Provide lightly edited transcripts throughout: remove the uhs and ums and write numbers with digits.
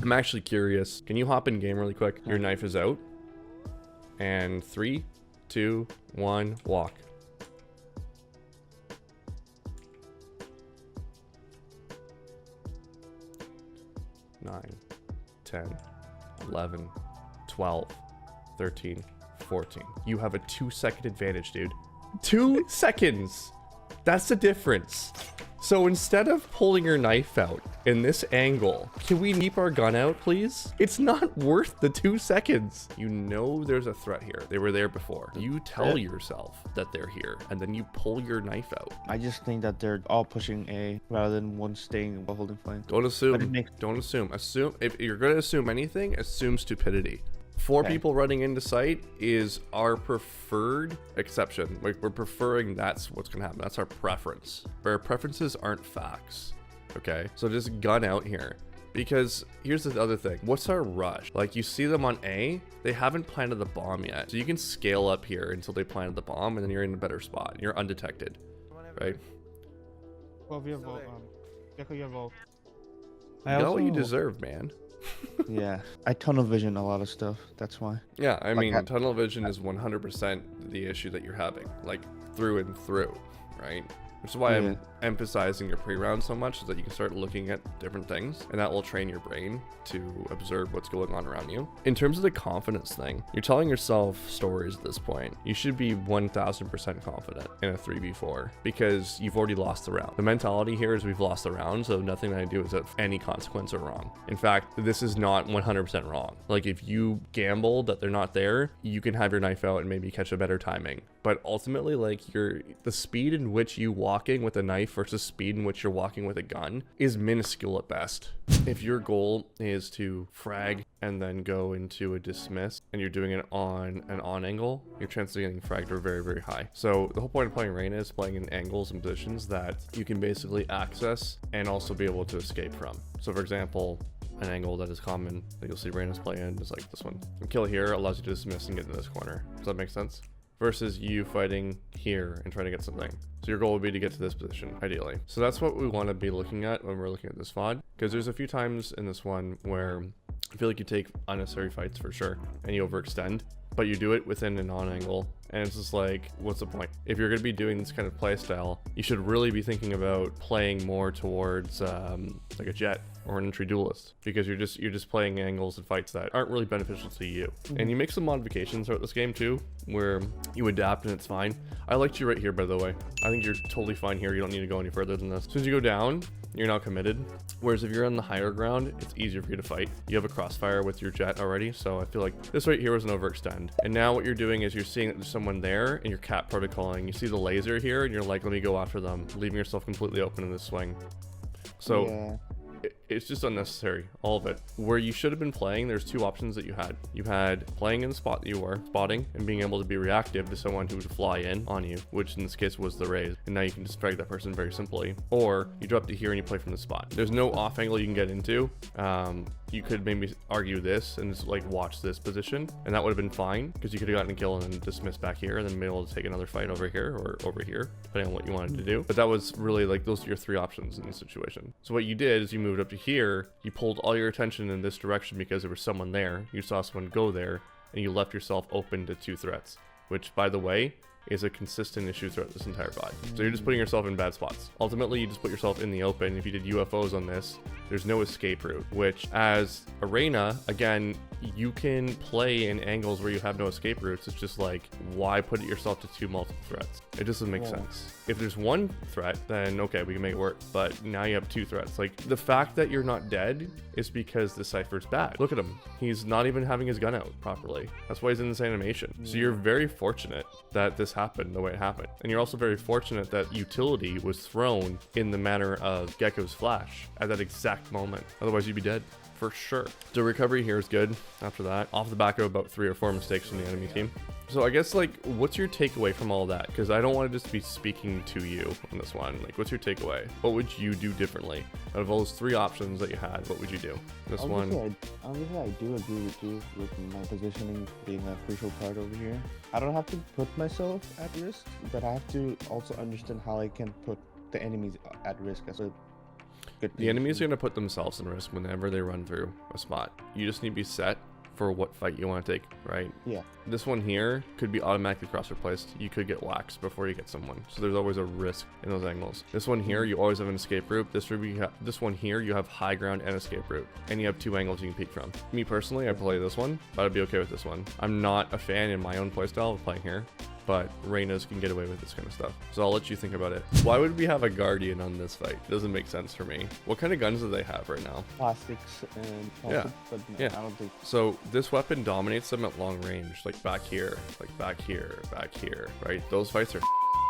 I'm actually curious. Can you hop in game really quick? Your knife is out. And 3, 2, 1, walk. Nine, 10, 11, 12, 13, 14. You have a 2-second advantage, dude. 2 seconds. That's the difference. So instead of pulling your knife out in this angle, can we keep our gun out, please? It's not worth the 2 seconds. You know there's a threat here. They were there before. You tell yourself that they're here, and then you pull your knife out. I just think that they're all pushing A rather than one staying while holding flame. Don't assume. Don't assume. Assume. If you're going to assume anything, assume stupidity. 4 people running into sight is our preferred exception. Like, we're preferring that's what's gonna happen. That's our preference. But our preferences aren't facts. Okay? So just gun out here. Because here's the other thing. What's our rush? Like, you see them on A, they haven't planted the bomb yet. So you can scale up here until they planted the bomb, and then you're in a better spot. You're undetected. Right? Well, you have Volt. Gecko, you have Volt. You got what you deserve, man. Yeah, I tunnel vision a lot of stuff. That's why. Yeah, I mean, tunnel vision is 100% the issue that you're having, like through and through, right? Which is why I'm emphasizing your pre-round so much, so that you can start looking at different things, and that will train your brain to observe what's going on around you. In terms of the confidence thing, you're telling yourself stories at this point. You should be 1000% confident in a 3v4 because you've already lost the round. The mentality here is we've lost the round, so nothing that I do is of any consequence or wrong. In fact, this is not 100% wrong. Like, if you gamble that they're not there, you can have your knife out and maybe catch a better timing. But ultimately, like, the speed in which you walking with a knife versus speed in which you're walking with a gun is minuscule at best. If your goal is to frag and then go into a dismiss, and you're doing it on an on angle, your chances of getting fragged are very, very high. So the whole point of playing Reyna is playing in angles and positions that you can basically access and also be able to escape from. So for example, an angle that is common that you'll see Reyna's play in is like this one. A kill here allows you to dismiss and get into this corner. Does that make sense? Versus you fighting here and trying to get something. So your goal would be to get to this position, ideally. So that's what we want to be looking at when we're looking at this VOD, because there's a few times in this one where I feel like you take unnecessary fights for sure, and you overextend, but you do it within an on angle, and it's just like, what's the point? If you're going to be doing this kind of play style, you should really be thinking about playing more towards like a Jett or an entry duelist, because you're just playing angles and fights that aren't really beneficial to you. And you make some modifications throughout this game too, where you adapt and it's fine. I liked you right here, by the way. I think you're totally fine here. You don't need to go any further than this. As soon as you go down, you're now committed. Whereas if you're on the higher ground, it's easier for you to fight. You have a crossfire with your Jett already, so I feel like this right here was an overextend. And now what you're doing is you're seeing that there's someone there and you're cap protocoling. You see the laser here and you're like, let me go after them, leaving yourself completely open in this swing. So it's just unnecessary, all of it. Where you should have been playing, there's 2 options that you had. You had playing in the spot that you were, spotting, and being able to be reactive to someone who would fly in on you, which in this case was the Raze, and now you can just frag that person very simply. Or you drop to here and you play from the spot. There's no off angle you can get into. You could maybe argue this and just like watch this position, and that would have been fine, because you could have gotten a kill and then dismissed back here and then been able to take another fight over here or over here, depending on what you wanted to do. But that was really like, those are your 3 options in this situation. So what you did is you moved up to here, you pulled all your attention in this direction because there was someone there, you saw someone go there, and you left yourself open to 2 threats, which, by the way, is a consistent issue throughout this entire VOD. So you're just putting yourself in bad spots. Ultimately, you just put yourself in the open. If you did UFOs on this, there's no escape route, which as a Reyna, again, you can play in angles where you have no escape routes. It's just like, why put yourself to 2 multiple threats? It just doesn't make sense. If there's 1 threat, then okay, we can make it work. But now you have 2 threats. Like, the fact that you're not dead is because the Cypher's bad. Look at him. He's not even having his gun out properly. That's why he's in this animation. So you're very fortunate that this happened the way it happened. And you're also very fortunate that utility was thrown in the manner of Gecko's flash at that exact moment. Otherwise, you'd be dead. For sure. The recovery here is good after that, off the back of about 3 or 4 mistakes from the enemy team. So I guess, like, what's your takeaway from all that? Because I don't want to just be speaking to you on this one. Like, what's your takeaway? What would you do differently? Out of all those 3 options that you had, what would you do? This one. Obviously, I do agree with you with my positioning being a crucial part over here. I don't have to put myself at risk, but I have to also understand how I can put the enemies at risk as well. good. The enemies are going to put themselves in risk whenever they run through a spot. You just need to be set for what fight you want to take, right? Yeah. This one here could be automatically cross replaced. You could get waxed before you get someone. So there's always a risk in those angles. This one here, you always have an escape route. This one here, you have high ground and escape route. And you have 2 angles you can peek from. Me personally, I play this one, but I'd be okay with this one. I'm not a fan in my own playstyle of playing here, but Reyna's can get away with this kind of stuff. So I'll let you think about it. Why would we have a Guardian on this fight? It doesn't make sense for me. What kind of guns do they have right now? Plastics and Yeah. but no, Yeah. I don't think. So this weapon dominates them at long range, like back here, back here, right? Those fights are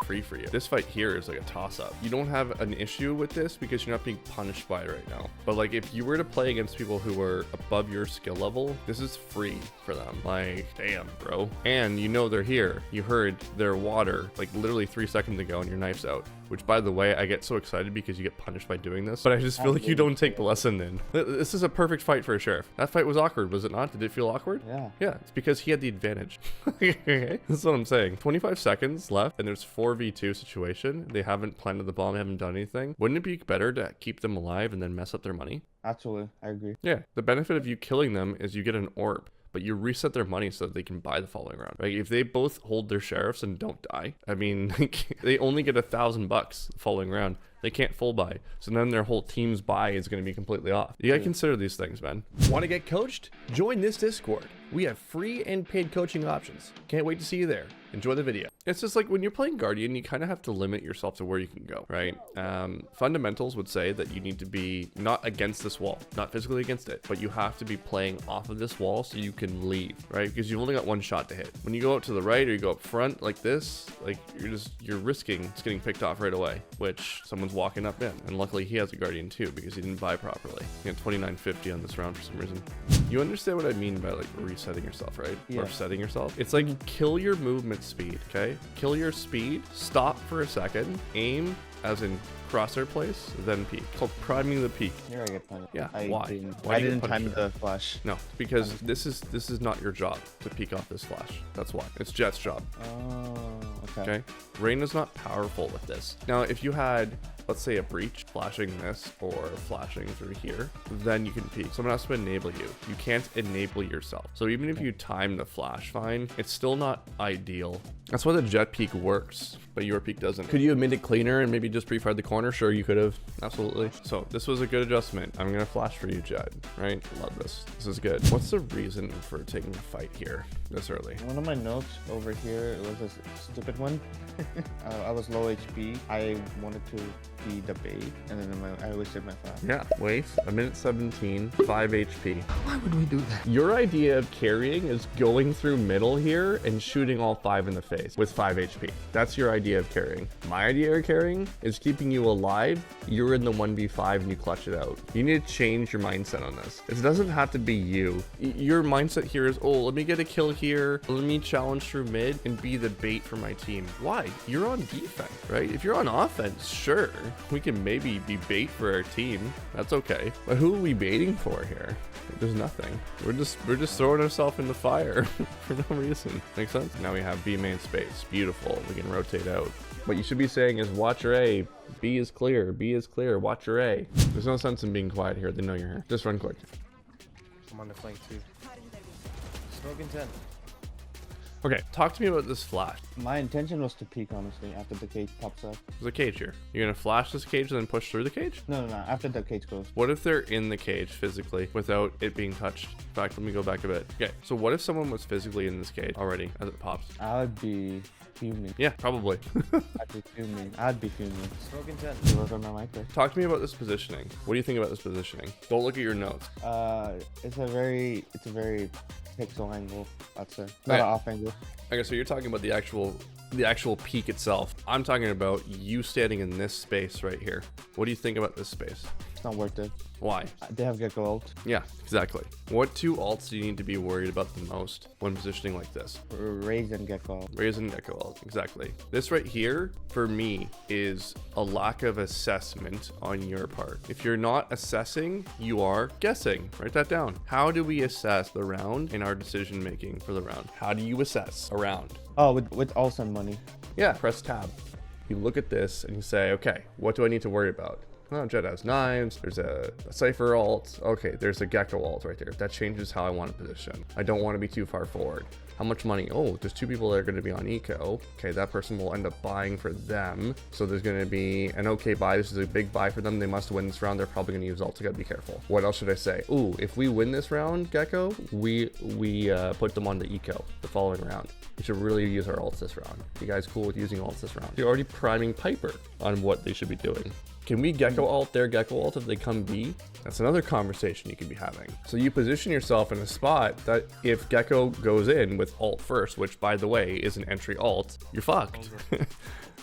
free for you. This fight here is like a toss-up. You don't have an issue with this because you're not being punished by it right now. But like if you were to play against people who were above your skill level, this is free for them. Like, damn, bro. And you know they're here. You heard their water like literally 3 seconds ago and your knife's out. Which, by the way, I get so excited because you get punished by doing this, but I just feel like you don't take the lesson in. This is a perfect fight for a sheriff. That fight was awkward, was it not? Did it feel awkward? Yeah. Yeah, it's because he had the advantage. Okay, that's what I'm saying. 25 seconds left, and there's 4v2 situation. They haven't planted the bomb, haven't done anything. Wouldn't it be better to keep them alive and then mess up their money? Absolutely, I agree. Yeah, the benefit of you killing them is you get an orb. But you reset their money so that they can buy the following round. Right? If they both hold their sheriffs and don't die, I mean, they only get $1,000 the following round. They can't full buy. So then their whole team's buy is going to be completely off. You gotta consider these things, man. Want to get coached? Join this Discord. We have free and paid coaching options. Can't wait to see you there. Enjoy the video. It's just like when you're playing Guardian, you kind of have to limit yourself to where you can go, right? Fundamentals would say that you need to be not against this wall, not physically against it, but you have to be playing off of this wall so you can leave, right? Because you've only got 1 shot to hit. When you go out to the right or you go up front like this, like you're risking it's getting picked off right away, which someone's walking up in. And luckily he has a Guardian too because he didn't buy properly. He had 2950 on this round for some reason. You understand what I mean by like resetting yourself, right? Yeah. Or setting yourself. It's like kill your movement speed, okay? Kill your speed, stop for a second, aim as in crosshair place, then peek. It's called priming the peek. Here I get punished. Yeah, I why? Didn't, Why I do you get didn't time punished? the flash. No, because this is not your job to peek off this flash. That's why. It's Jet's job. Oh, okay. Okay? Reyna's not powerful with this. Now, if you had, let's say, a breach flashing this or flashing through here, then you can peek. Someone has to enable you. You can't enable yourself. So even if you time the flash fine, it's still not ideal. That's why the Jet peek works, but your peek doesn't. Could you have made it cleaner and maybe just pre-fired the corner? Sure, you could have. Absolutely. So this was a good adjustment. I'm gonna flash for you, Jet. Right? Love this. This is good. What's the reason for taking a fight here this early? One of my notes over here was a stupid one. I was low HP. I wanted to be the bait, and then I wasted my flash. Yeah, wait, a minute 17, 5 HP. Why would we do that? Your idea of carrying is going through middle here and shooting all 5 in the face with 5 HP. That's your idea of carrying. My idea of carrying is keeping you alive. You're in the 1v5 and you clutch it out. You need to change your mindset on this. It doesn't have to be you. Your mindset here is, oh, let me get a kill here. Let me challenge through mid and be the bait for my team. Why? You're on defense, right? If you're on offense, sure, we can maybe be bait for our team. That's okay. But who are we baiting for here? There's nothing. We're just throwing ourselves in the fire for no reason. Makes sense? Now we have B main space. Beautiful. We can rotate out. What you should be saying is watch your A. B is clear. B is clear. Watch your A. There's no sense in being quiet here. They know you're here. Just run quick. I'm on the flank too. Smoking 10. Okay, talk to me about this flash. My intention was to peek, honestly, after the cage pops up. There's a cage here. You're gonna flash this cage and then push through the cage? No, after the cage goes. What if they're in the cage physically without it being touched? In fact, let me go back a bit. Okay, so what if someone was physically in this cage already as it pops? I would be fuming. Yeah, probably. I'd be fuming. I'd be fuming. Smoking 10. You work on my mic there. Talk to me about this positioning. What do you think about this positioning? Don't look at your notes. It's a very pixel angle, I'd say. Not Right. an off angle. Okay, so you're talking about the actual peak itself. I'm talking about you standing in this space right here. What do you think about this space? It's not worth it. Why? They have Gecko ult. Yeah, exactly. What 2 alts do you need to be worried about the most when positioning like this? Raise and Gecko ult. Raise and Echo ult, exactly. This right here, for me, is a lack of assessment on your part. If you're not assessing, you are guessing. Write that down. How do we assess the round in our decision making for the round? How do you assess a round? Oh, with also money. Yeah, press tab. You look at this and you say, okay, what do I need to worry about? Oh, Jet has knives. There's a Cypher alt. Okay, there's a Gecko alt right there. That changes how I want to position. I don't want to be too far forward. How much money? Oh, there's 2 people that are going to be on eco. Okay, that person will end up buying for them. So there's going to be an okay buy. This is a big buy for them. They must win this round. They're probably going to use ult. You got to be careful. What else should I say? Ooh, if we win this round, Gecko, we put them on the eco the following round. We should really use our ults this round. You guys cool with using ults this round? You're already priming Piper on what they should be doing. Can we Gecko ult their Gecko ult if they come B? That's another conversation you could be having. So you position yourself in a spot that if Gecko goes in with ult first, which by the way is an entry ult, you're fucked.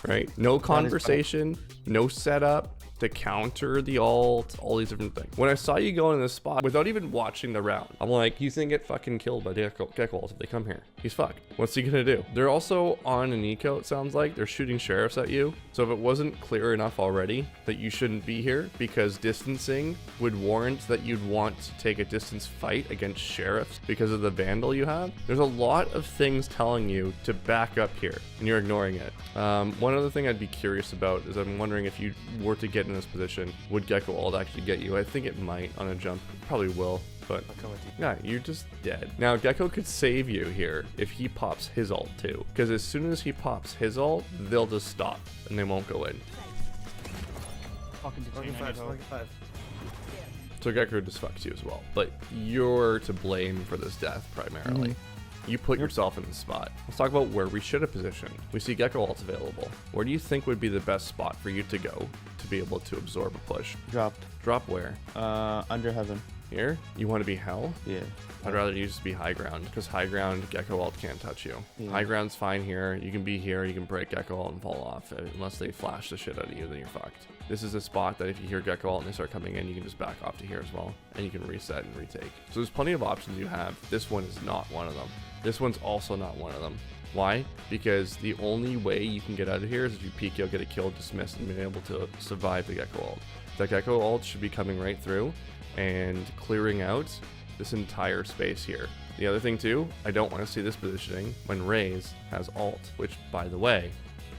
Right? No conversation, no setup to counter the ult, all these different things. When I saw you go in this spot without even watching the round, I'm like, he's gonna get fucking killed by Gecko ult if they come here. He's fucked. What's he gonna do? They're also on an eco, it sounds like. They're shooting sheriffs at you. So if it wasn't clear enough already that you shouldn't be here because distancing would warrant that you'd want to take a distance fight against sheriffs because of the vandal you have, there's a lot of things telling you to back up here and you're ignoring it. One other thing I'd be curious about is I'm wondering if you were to get in this position, would Gecko ult actually get you? I think it might on a jump. It probably will, but yeah, you're just dead. Now Gecko could save you here if he pops his ult too, because as soon as he pops his ult, they'll just stop and they won't go in. Fucking detain, I need help. So Gecko just fucks you as well, but you're to blame for this death primarily. You put yourself in the spot. Let's talk about where we should have positioned. We see Gecko ults available. Where do you think would be the best spot for you to go to be able to absorb a push? Dropped. Drop where? Under heaven. Here? You want to be hell? Yeah. I'd rather you just be high ground, because high ground, Gecko ult can't touch you. Yeah. High ground's fine here. You can be here, you can break Gecko ult and fall off. Unless they flash the shit out of you, then you're fucked. This is a spot that if you hear Gecko ult and they start coming in, you can just back off to here as well. And you can reset and retake. So there's plenty of options you have. This one is not one of them. This one's also not one of them. Why? Because the only way you can get out of here is if you peek, you'll get a kill, dismiss, and be able to survive the Gecko ult. The Gecko ult should be coming right through and clearing out this entire space here. The other thing too, I don't want to see this positioning when Raze has ult, which by the way,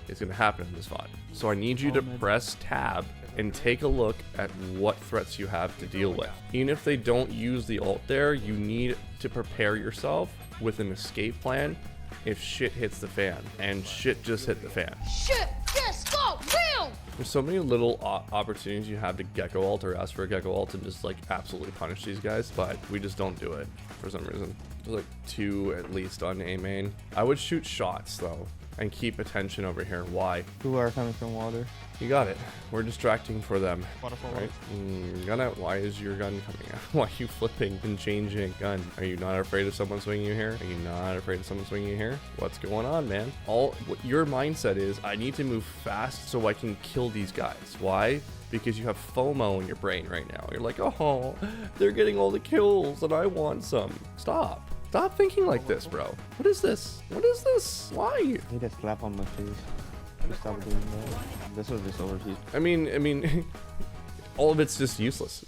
is going to happen in this VOD. So I need you to press tab and take a look at what threats you have to deal with. Even if they don't use the ult there, you need to prepare yourself with an escape plan if shit hits the fan, and shit just hit the fan. Shit just got real! There's so many little opportunities you have to Gecko ult or ask for a Gecko ult and just like absolutely punish these guys, but we just don't do it for some reason. There's like 2 at least on A main. I would shoot shots though and keep attention over here. Why? 2 are coming from water. You got it. We're distracting for them. Waterfall. Right? Gun out. Why is your gun coming out? Why are you flipping and changing gun? Are you not afraid of someone swinging you here? Are you not afraid of someone swinging you here? What's going on, man? What your mindset is, I need to move fast so I can kill these guys. Why? Because you have FOMO in your brain right now. You're like, oh, they're getting all the kills and I want some. Stop. Stop thinking like this, bro. What is this? What is this? Why? I need a slap on my face. Stop doing that. This was just overheat. I mean, all of it's just useless.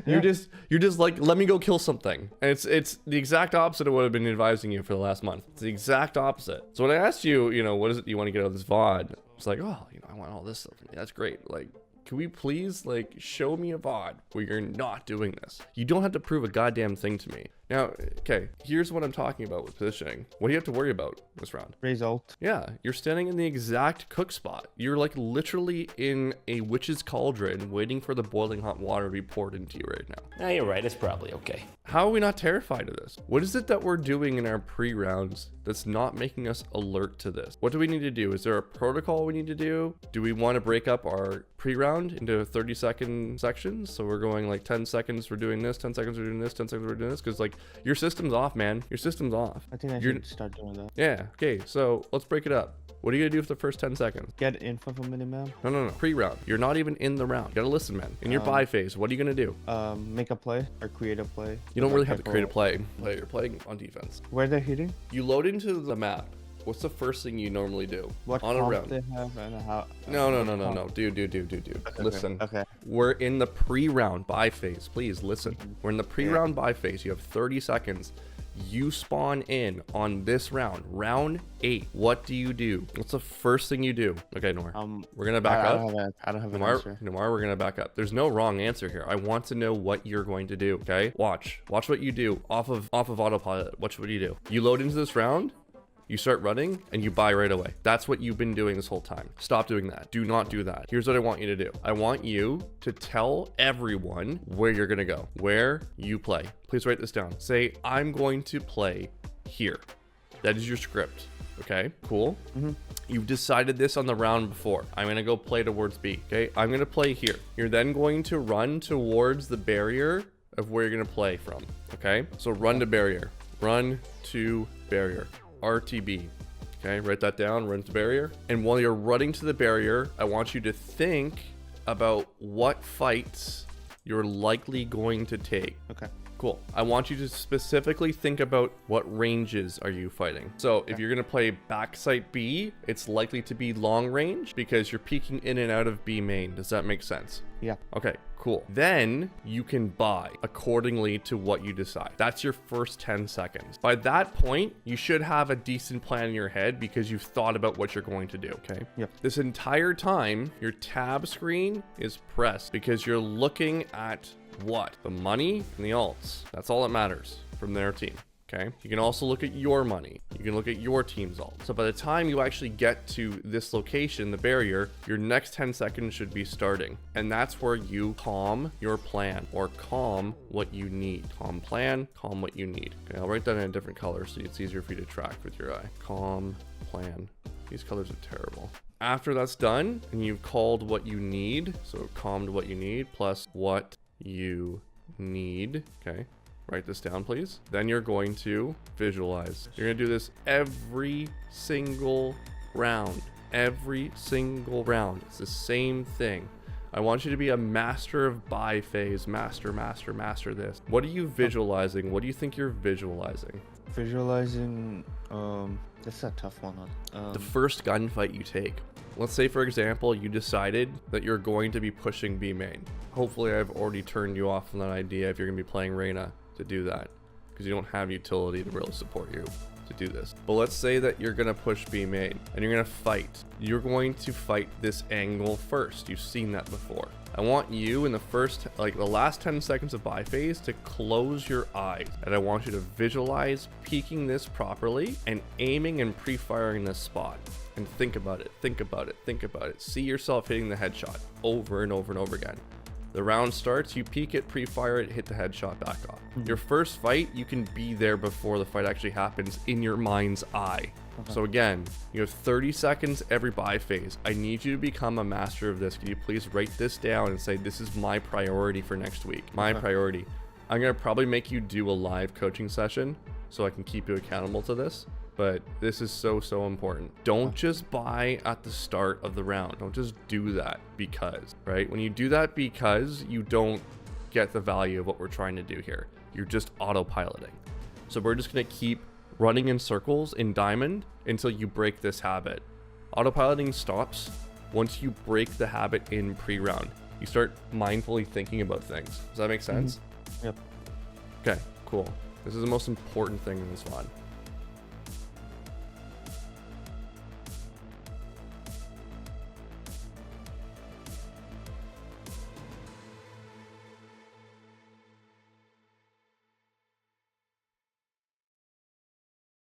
You're just like, let me go kill something. And it's the exact opposite of what I've been advising you for the last month. It's the exact opposite. So when I asked you, what is it you want to get out of this VOD? It's like, oh, I want all this stuff. Yeah, that's great. Like, can we please show me a VOD where you're not doing this? You don't have to prove a goddamn thing to me. Now, okay, here's what I'm talking about with positioning. What do you have to worry about this round? Raise ult. Yeah, you're standing in the exact cook spot. You're literally in a witch's cauldron waiting for the boiling hot water to be poured into you right now. Yeah, you're right. It's probably okay. How are we not terrified of this? What is it that we're doing in our pre-rounds that's not making us alert to this? What do we need to do? Is there a protocol we need to do? Do we want to break up our pre-round into 30-second sections? So we're going 10 seconds we're doing this, 10 seconds we're doing this, 10 seconds we're doing this, because your system's off, man. Your system's off. I think I should start doing that. Yeah, okay, so let's break it up. What are you gonna do for the first 10 seconds? Get info from Minimap. No. Pre-round. You're not even in the round. You gotta listen, man. In your buy phase, what are you gonna do? Make a play or create a play. You don't really have to create a play. You're playing on defense. Where they're hitting? You load into the map. What's the first thing you normally do What on a comp round? they have and how? No. Dude. Listen. Okay. We're in the pre-round buy phase. Please listen. We're in the pre-round buy phase. You have 30 seconds You spawn in on this round 8. What do you do? What's the first thing you do? Okay, Nor. We're gonna back up. I don't have an Nomar, answer. Nomar, we're gonna back up. There's no wrong answer here. I want to know what you're going to do. Okay, watch what you do off of autopilot. Watch what you do. You load into this round. You start running and you buy right away. That's what you've been doing this whole time. Stop doing that. Do not do that. Here's what I want you to do. I want you to tell everyone where you're gonna go, where you play. Please write this down. Say, I'm going to play here. That is your script. Okay, cool. You've decided this on the round before. I'm gonna go play towards B. Okay, I'm gonna play here. You're then going to run towards the barrier of where you're gonna play from. Okay, so run to barrier. Run to barrier. RTB. Okay, write that down, run to barrier. And while you're running to the barrier, I want you to think about what fights you're likely going to take. Okay. Cool. I want you to specifically think about what ranges are you fighting. So if you're going to play backside B, it's likely to be long range because you're peeking in and out of B main. Does that make sense? Yeah. Okay, cool. Then you can buy accordingly to what you decide. That's your first 10 seconds. By that point, you should have a decent plan in your head because you've thought about what you're going to do, okay? Yep. This entire time, your tab screen is pressed because you're looking at what? The money and the alts. That's all that matters from their team. Okay. You can also look at your money. You can look at your team's alt. So by the time you actually get to this location, the barrier, your next 10 seconds should be starting. And that's where you calm your plan or calm what you need. Calm plan, calm what you need. Okay. I'll write that in a different color so it's easier for you to track with your eye. Calm plan. These colors are terrible. After that's done and you've called what you need, so calmed what you need plus what you need. Okay. Write this down, please. Then you're going to visualize. You're going to do this every single round. Every single round. It's the same thing. I want you to be a master of buy phase. Master this. What are you visualizing? What do you think you're visualizing? Visualizing, that's a tough one. The first gunfight you take. Let's say, for example, you decided that you're going to be pushing B main. Hopefully, I've already turned you off from that idea if you're going to be playing Reyna to do that, because you don't have utility to really support you to do this. But let's say that you're going to push B main and you're going to fight. You're going to fight this angle first. You've seen that before. I want you in the first, like the last 10 seconds of buy phase to close your eyes. And I want you to visualize peeking this properly and aiming and pre-firing this spot. And think about it, think about it, think about it. See yourself hitting the headshot over and over and over again. The round starts, you peek it, pre-fire it, hit the headshot, back off. Your first fight, you can be there before the fight actually happens in your mind's eye. So again, you have 30 seconds every buy phase. I need you to become a master of this. Can you please write this down and say, this is my priority for next week? My priority. I'm going to probably make you do a live coaching session so I can keep you accountable to this. But this is so important. Don't just buy at the start of the round. Don't just do that because, right? When you do that because, you don't get the value of what we're trying to do here. You're just autopiloting. So we're just going to keep running in circles in diamond until you break this habit. Autopiloting stops once you break the habit in pre-round. You start mindfully thinking about things. Does that make sense? Yep. Okay, cool. This is the most important thing in this VOD.